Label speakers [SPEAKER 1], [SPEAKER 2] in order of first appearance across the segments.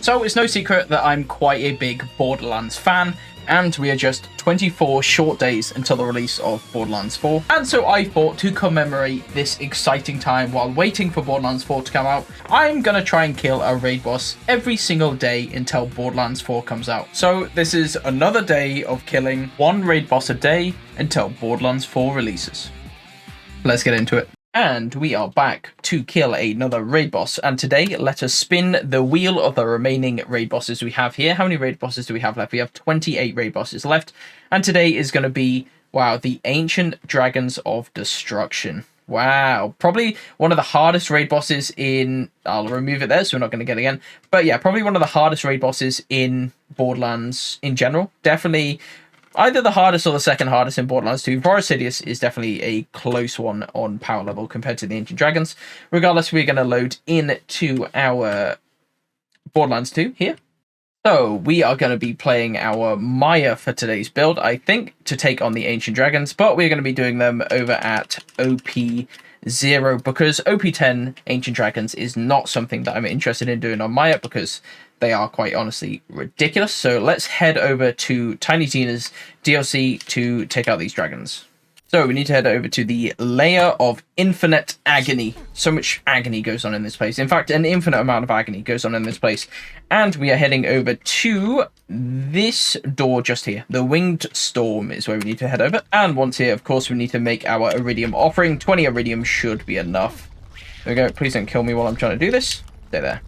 [SPEAKER 1] So it's no secret that I'm quite a big Borderlands fan, and we are just 24 short days until the release of Borderlands 4. And so I thought, to commemorate this exciting time while waiting for Borderlands 4 to come out, I'm gonna try and kill a raid boss every single day until Borderlands 4 comes out. So this is another day of killing one raid boss a day until Borderlands 4 releases. Let's get into it. And we are back to kill another raid boss. And today, let us spin the wheel of the remaining raid bosses we have here. How many raid bosses do we have left? We have 28 raid bosses left. And today is going to be, wow, the Ancient Dragons of Destruction. Wow, probably one of the hardest raid bosses in... I'll remove it there, so we're not going to get it again. But yeah, probably one of the hardest raid bosses in Borderlands in general. Definitely... either the hardest or the second hardest in Borderlands 2. Boris Sidious is definitely a close one on power level compared to the Ancient Dragons. Regardless, we're going to load into our Borderlands 2 here. So we are going to be playing our Maya for today's build, I think, to take on the Ancient Dragons. But we're going to be doing them over at OP0 because OP10 Ancient Dragons is not something that I'm interested in doing on Maya because they are quite honestly ridiculous. So let's head over to Tiny Tina's DLC to take out these dragons. So we need to head over to the Layer of Infinite Agony. So much agony goes on in this place. In fact, an infinite amount of agony goes on in this place. And we are heading over to this door just here. The Winged Storm is where we need to head over. And once here, of course, we need to make our Iridium offering. 20 Iridium should be enough. There we go. Please don't kill me while I'm trying to do this. Stay there.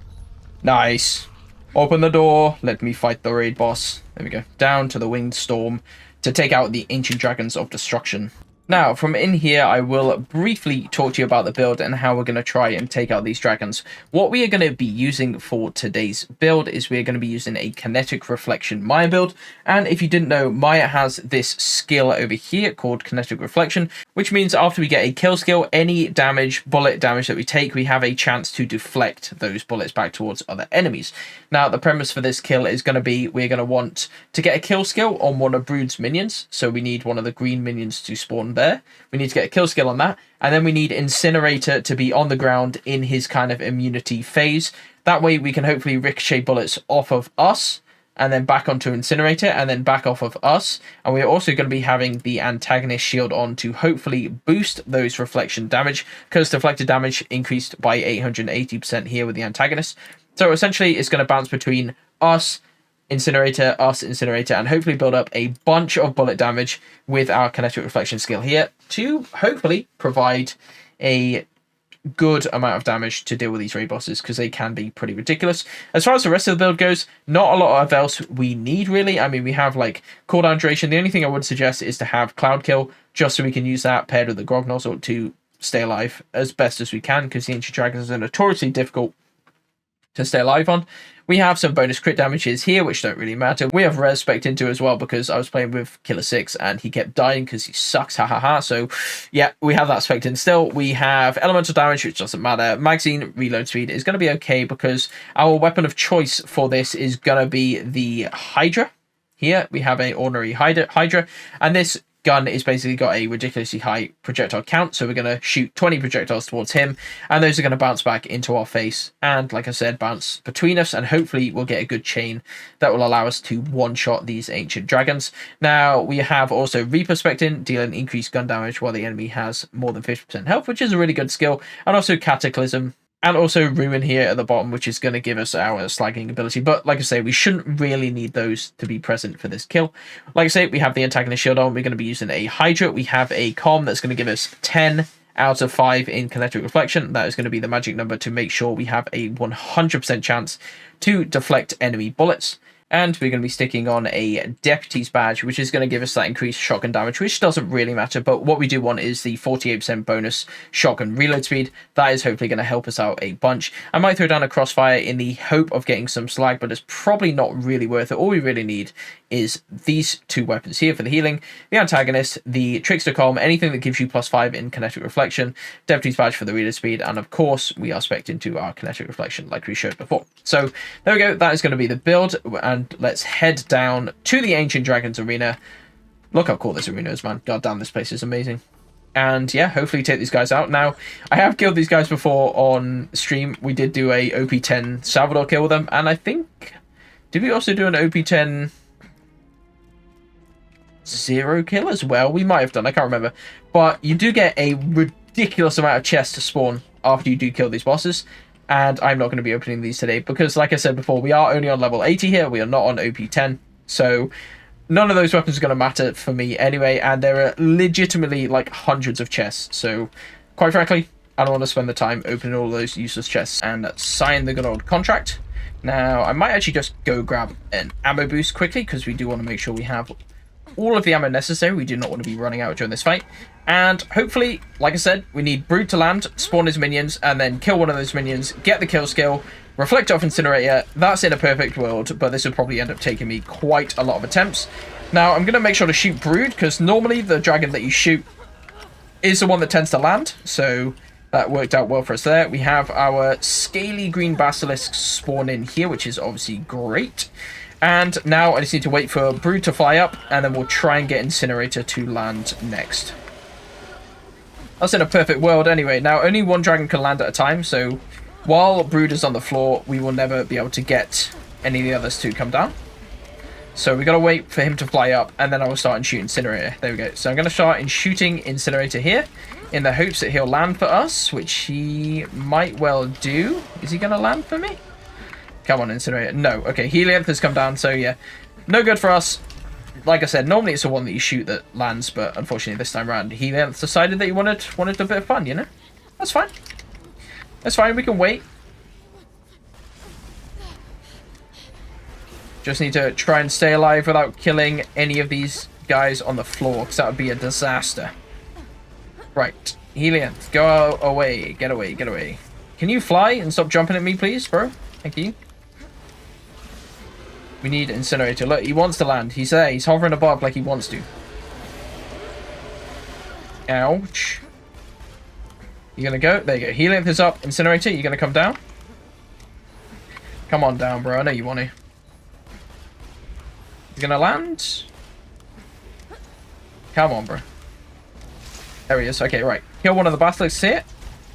[SPEAKER 1] Nice. Open the door. Let me fight the raid boss. There we go. Down to the Winged Storm to take out the Ancient Dragons of Destruction. Now, from in here, I will briefly talk to you about the build and how we're going to try and take out these dragons. What we are going to be using for today's build is we're going to be using a Kinetic Reflection Maya build. And if you didn't know, Maya has this skill over here called Kinetic Reflection, which means after we get a kill skill, any damage, bullet damage that we take, we have a chance to deflect those bullets back towards other enemies. Now, the premise for this kill is going to be we're going to want to get a kill skill on one of Brood's minions. So we need one of the green minions to spawn there. We need to get a kill skill on that, and then we need Incinerator to be on the ground in his kind of immunity phase. That way we can hopefully ricochet bullets off of us and then back onto Incinerator and then back off of us. And we're also going to be having the antagonist shield on to hopefully boost those reflection damage, because deflected damage increased by 880% here with the antagonist. So essentially it's going to bounce between us, Incinerator, and hopefully build up a bunch of bullet damage with our Kinetic Reflection skill here to hopefully provide a good amount of damage to deal with these raid bosses, because they can be pretty ridiculous. As far as the rest of the build goes, not a lot of else we need really. I mean, we have like cooldown duration. The only thing I would suggest is to have Cloud Kill, just so we can use that paired with the Grog Nozzle to stay alive as best as we can, because the Ancient Dragons are notoriously difficult to stay alive on. We have some bonus crit damages here, which don't really matter. We have Res spec'd into as well, because I was playing with Killer 6 and he kept dying because he sucks, ha ha ha. So yeah, we have that spec'd in still. We have elemental damage, which doesn't matter. Magazine reload speed is going to be okay, because our weapon of choice for this is going to be the Hydra. Here we have a ordinary Hydra, and this gun is basically got a ridiculously high projectile count, so we're going to shoot 20 projectiles towards him, and those are going to bounce back into our face and, like I said, bounce between us, and hopefully we'll get a good chain that will allow us to one-shot these Ancient Dragons. Now, we have also Reaper spec'd in, dealing increased gun damage while the enemy has more than 50% health, which is a really good skill, and also Cataclysm, and also Ruin here at the bottom, which is going to give us our slagging ability. But like I say, we shouldn't really need those to be present for this kill. Like I say, we have the antagonist shield on. We're going to be using a Hydra. We have a comm that's going to give us 10 out of 5 in Kinetic Reflection. That is going to be the magic number to make sure we have a 100% chance to deflect enemy bullets. And we're going to be sticking on a Deputy's Badge, which is going to give us that increased shotgun damage, which doesn't really matter. But what we do want is the 48% bonus shotgun reload speed. That is hopefully going to help us out a bunch. I might throw down a Crossfire in the hope of getting some slag, but it's probably not really worth it. All we really need is these two weapons here for the healing, the antagonist, the Trickster Comm, anything that gives you +5 in Kinetic Reflection, Deputy's Badge for the reload speed, and of course we are spec'd into our Kinetic Reflection like we showed before. So there we go, that is going to be the build, and let's head down to the Ancient Dragons arena. Look how cool this arena is, man. God damn, this place is amazing. And yeah, hopefully take these guys out. Now, I have killed these guys before on stream. We did do a OP10 Salvador kill with them. And I think... Did we also do an OP10 0 kill as well? We might have done. I can't remember. But you do get a ridiculous amount of chests to spawn after you do kill these bosses. And I'm not going to be opening these today. Because like I said before, we are only on level 80 here. We are not on OP10. So... none of those weapons are going to matter for me anyway, and there are legitimately like hundreds of chests. So, quite frankly, I don't want to spend the time opening all those useless chests and sign the good old contract. Now, I might actually just go grab an ammo boost quickly, because we do want to make sure we have all of the ammo necessary. We do not want to be running out during this fight. And hopefully, like I said, we need Brood to land, spawn his minions, and then kill one of those minions, get the kill skill, reflect off Incinerator. That's in a perfect world, but this would probably end up taking me quite a lot of attempts. Now, I'm going to make sure to shoot Brood, because normally the dragon that you shoot is the one that tends to land, so that worked out well for us there. We have our scaly green basilisks spawn in here, which is obviously great. And now I just need to wait for Brood to fly up, and then we'll try and get Incinerator to land next. That's in a perfect world anyway. Now, only one dragon can land at a time, so while Brood is on the floor, we will never be able to get any of the others to come down. So we got to wait for him to fly up, and then I will start and shoot Incinerator. There we go. So I'm going to start in shooting Incinerator here, in the hopes that he'll land for us, which he might well do. Is he going to land for me? Come on, Incinerator. No. Okay, Helianth has come down, so yeah. No good for us. Like I said, normally it's the one that you shoot that lands, but unfortunately this time around, Helianth decided that he wanted a bit of fun, you know? That's fine. That's fine, we can wait. Just need to try and stay alive without killing any of these guys on the floor, because that would be a disaster. Right. Helianth, go away. Get away, get away. Can you fly and stop jumping at me, please, bro? Thank you. We need Incinerator. Look, he wants to land. He's there. He's hovering above like he wants to. Ouch. You gonna go? There you go. Helianth is up. Incinerator, you gonna come down? Come on down, bro. I know you want to. You gonna land? Come on, bro. There he is. Okay, right. Kill one of the basilisks here.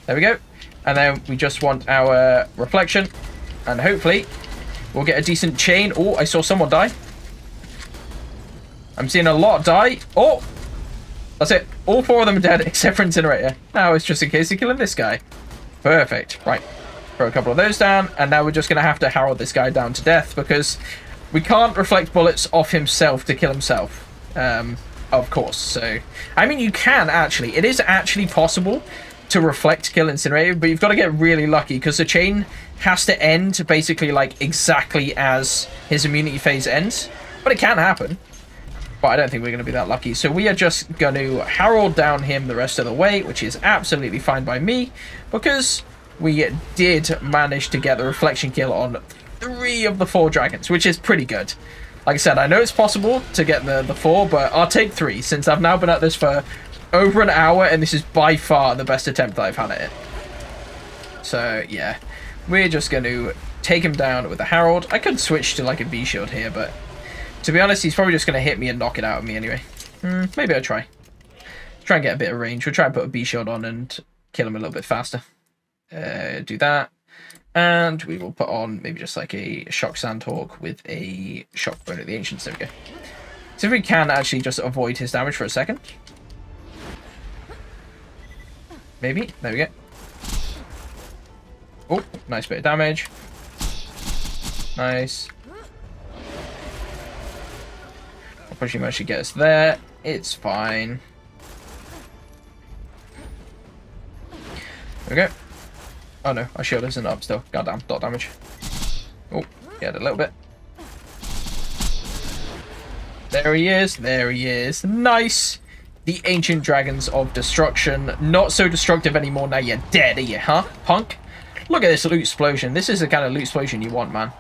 [SPEAKER 1] There we go. And then we just want our reflection. And hopefully we'll get a decent chain. Oh, I saw someone die. I'm seeing a lot die. Oh! That's it. All four of them are dead except for Incinerator. Now it's just in case of killing this guy. Perfect. Right. Throw a couple of those down. And now we're just going to have to harrow this guy down to death, because we can't reflect bullets off himself to kill himself. Of course. So, I mean, you can actually. It is actually possible to reflect kill Incinerator, but you've got to get really lucky, because the chain has to end basically like exactly as his immunity phase ends. But it can happen. But I don't think we're going to be that lucky. So we are just going to herald down him the rest of the way, which is absolutely fine by me, because we did manage to get the reflection kill on 3 of the 4 dragons, which is pretty good. Like I said, I know it's possible to get the 4, but I'll take 3, since I've now been at this for over an hour, and this is by far the best attempt that I've had at it. So, yeah. We're just going to take him down with a herald. I could switch to like a B-shield here, but to be honest, he's probably just going to hit me and knock it out of me anyway. Maybe I'll try. Try and get a bit of range. We'll try and put a B-shield on and kill him a little bit faster. Do that. And we will put on maybe just like a Shock Sandhawk with a Shock Bone of the Ancients. There we go. So if we can actually just avoid his damage for a second. Maybe. There we go. Oh, nice bit of damage. Nice. I'll push him actually get us there. It's fine. There we go. Oh no, our shield isn't up still. Goddamn, dot damage. Oh, get a little bit. There he is. There he is. Nice. The Ancient Dragons of Destruction. Not so destructive anymore. Now you're dead, are you, huh, punk? Look at this loot explosion. This is the kind of loot explosion you want, man.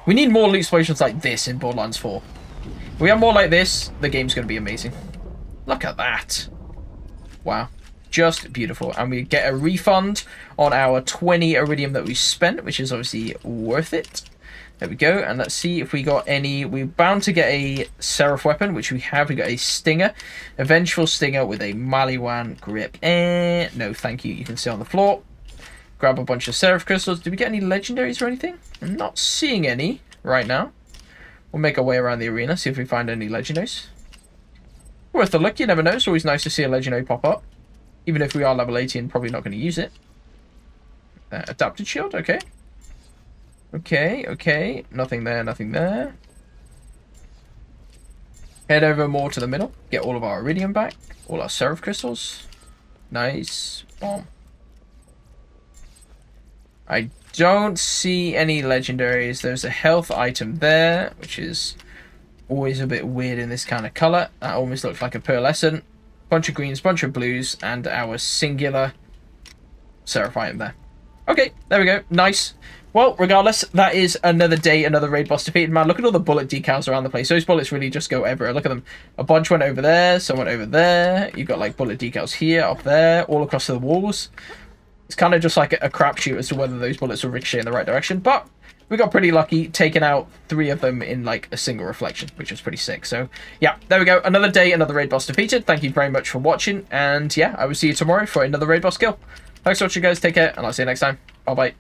[SPEAKER 1] We need more loot explosions like this in Borderlands 4. If we have more like this, the game's going to be amazing. Look at that. Wow. Just beautiful. And we get a refund on our 20 iridium that we spent, which is obviously worth it. There we go. And let's see if we got any. We're bound to get a Seraph weapon, which we have. We got a Stinger. A Vengeful Stinger with a Maliwan grip. No, thank you. You can sit on the floor. Grab a bunch of Seraph crystals. Did we get any legendaries or anything? I'm not seeing any right now. We'll make our way around the arena, see if we find any legendaries. Worth a look, you never know. It's always nice to see a legendary pop up. Even if we are level 80 and probably not going to use it. Adapted shield, okay. Okay. Nothing there, nothing there. Head over more to the middle. Get all of our iridium back. All our Seraph crystals. Nice. Bomb. I don't see any legendaries. There's a health item there, which is always a bit weird in this kind of color. That almost looks like a pearlescent. Bunch of greens, bunch of blues, and our singular Seraph item there. Okay, there we go. Nice. Well, regardless, that is another day, another raid boss defeated. Man, look at all the bullet decals around the place. Those bullets really just go everywhere. Look at them. A bunch went over there, some went over there. You've got like bullet decals here, up there, all across the walls. It's kind of just like a crapshoot as to whether those bullets will ricochet in the right direction. But we got pretty lucky, taking out 3 of them in like a single reflection, which was pretty sick. So yeah, there we go. Another day, another raid boss defeated. Thank you very much for watching. And yeah, I will see you tomorrow for another raid boss kill. Thanks for watching, guys. Take care, and I'll see you next time. Bye-bye.